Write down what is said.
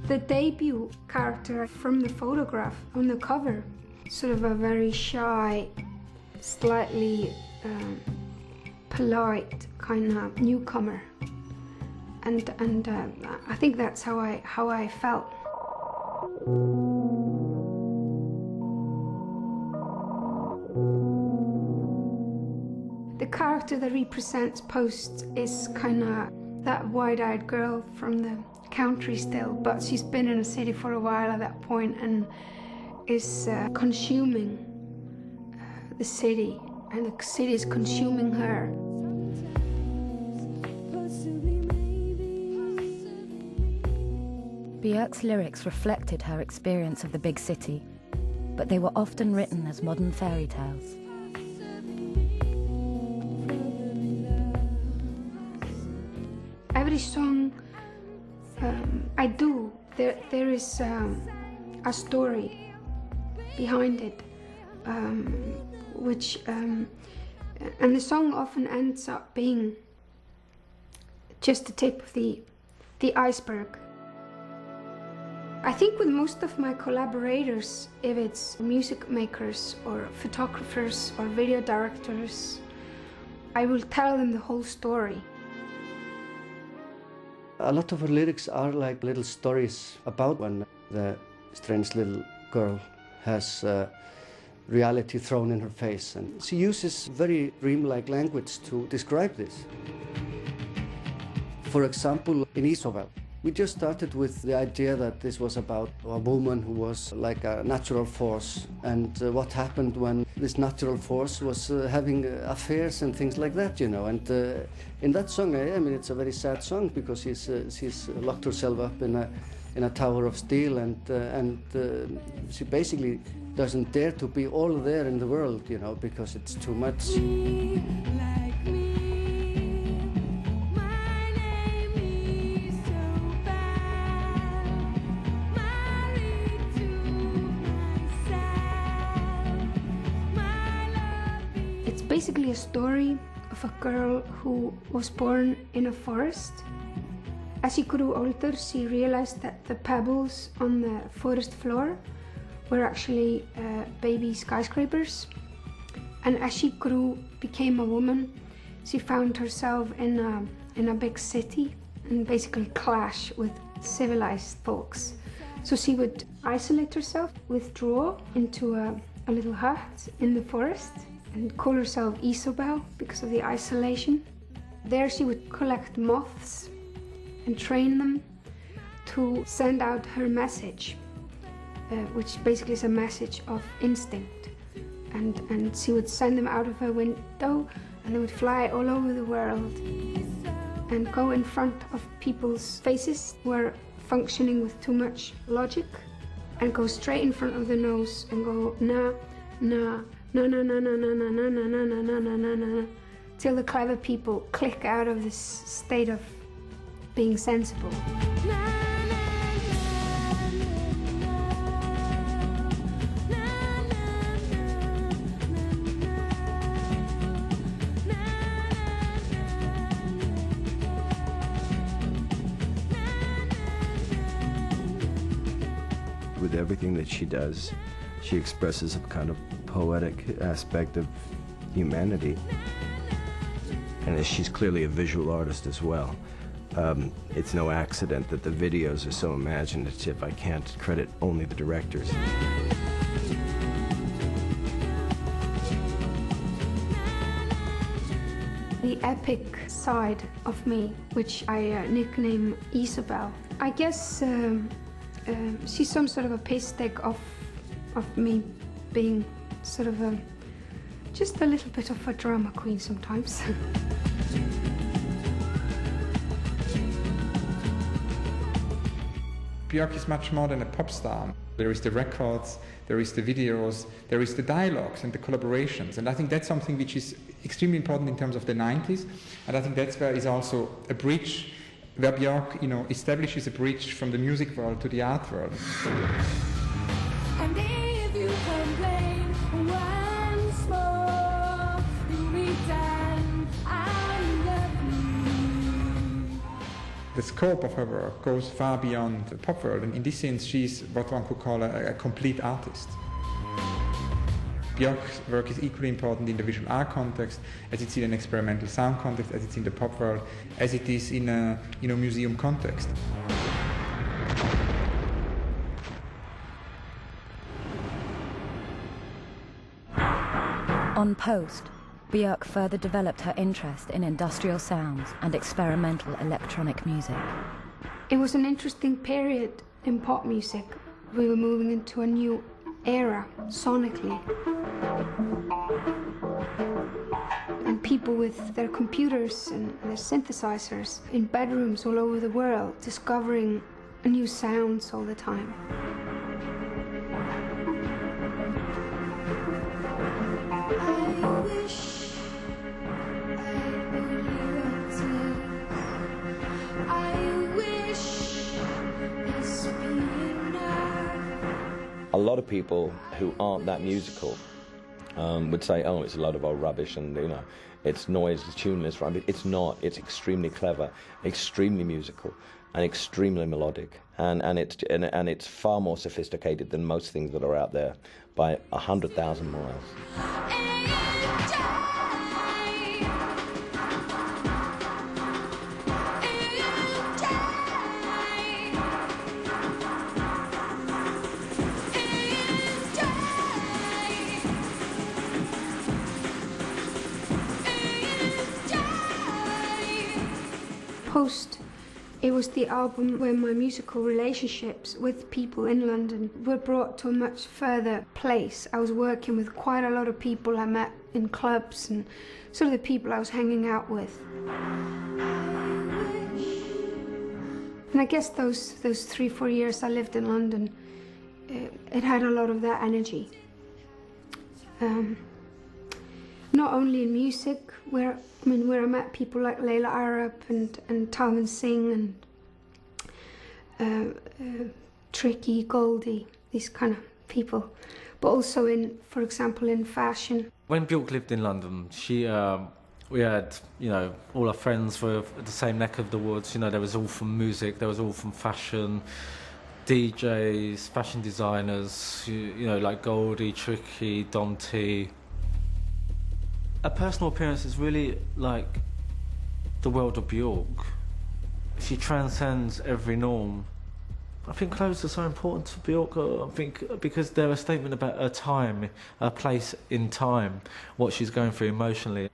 The debut character from the photograph on the cover, sort of a very shy, slightly polite kind of newcomer, and I think that's how I felt. The character that represents Post is kind of that wide-eyed girl from the country still, but she's been in a city for a while at that point and is consuming the city, and the city is consuming her. Björk's lyrics reflected her experience of the big city, but they were often written as modern fairy tales. Every song I do, there is a story behind it, and the song often ends up being just the tip of the iceberg. I think with most of my collaborators, if it's music makers or photographers or video directors, I will tell them the whole story. A lot of her lyrics are like little stories about when the strange little girl has reality thrown in her face, and she uses very dreamlike language to describe this. For example, in Isobel, we just started with the idea that this was about a woman who was like a natural force, and what happened when this natural force was having affairs and things like that, you know. And in that song, I mean, it's a very sad song because she's locked herself up in a tower of steel, and she basically doesn't dare to be all there in the world, you know, because it's too much. Basically a story of a girl who was born in a forest. As she grew older, she realized that the pebbles on the forest floor were actually baby skyscrapers. And as she became a woman, she found herself in a big city and basically clash with civilized folks. So she would isolate herself, withdraw into a little hut in the forest, and call herself Isobel because of the isolation. There she would collect moths and train them to send out her message, which basically is a message of instinct. And she would send them out of her window, and they would fly all over the world and go in front of people's faces who are functioning with too much logic, and go straight in front of the nose and go na, na, no, no, no, no, no, no, no, no, no, no, no, no, no, no, till the clever people click out of this state of being sensible. With everything that she does, she expresses a kind of poetic aspect of humanity. And she's clearly a visual artist as well. It's no accident that the videos are so imaginative. I can't credit only the directors. The epic side of me, which I nickname Isobel, I guess she's some sort of a piss stick of me being sort of just a little bit of a drama queen sometimes. Björk is much more than a pop star. There is the records, there is the videos, there is the dialogues and the collaborations, and I think that's something which is extremely important in terms of the 90s, and I think that's where is also a bridge, where Björk, you know, establishes a bridge from the music world to the art world. And if you complain once more, you'll be done. I love you. The scope of her work goes far beyond the pop world, and in this sense she's what one could call a complete artist. Björk's work is equally important in the visual art context, as it's in an experimental sound context, as it's in the pop world, as it is in a museum context. On post, Björk further developed her interest in industrial sounds and experimental electronic music. It was an interesting period in pop music. We were moving into a new era, sonically. And people with their computers and their synthesizers in bedrooms all over the world, discovering new sounds all the time. I wish I knew I wish it's being now. A lot of people who aren't that musical would say, oh, it's a lot of old rubbish and, you know, it's noise, it's tuneless. Right? It's not. It's extremely clever, extremely musical, and extremely melodic. And it's far more sophisticated than most things that are out there by 100,000 miles. Post, it was the album where my musical relationships with people in London were brought to a much further place. I was working with quite a lot of people I met in clubs and sort of the people I was hanging out with. And I guess those 3-4 years I lived in London, it had a lot of that energy. Not only in music, where I met people like Layla Arab and Talman Singh and Tricky, Goldie, these kind of people, but also in, for example, in fashion. When Björk lived in London, we had, you know, all our friends were at the same neck of the woods. You know, there was all from music, there was all from fashion, DJs, fashion designers, you know, like Goldie, Tricky, Dom T. A personal appearance is really like the world of Björk. She transcends every norm. I think clothes are so important to Björk, I think, because they're a statement about her time, her place in time, what she's going through emotionally.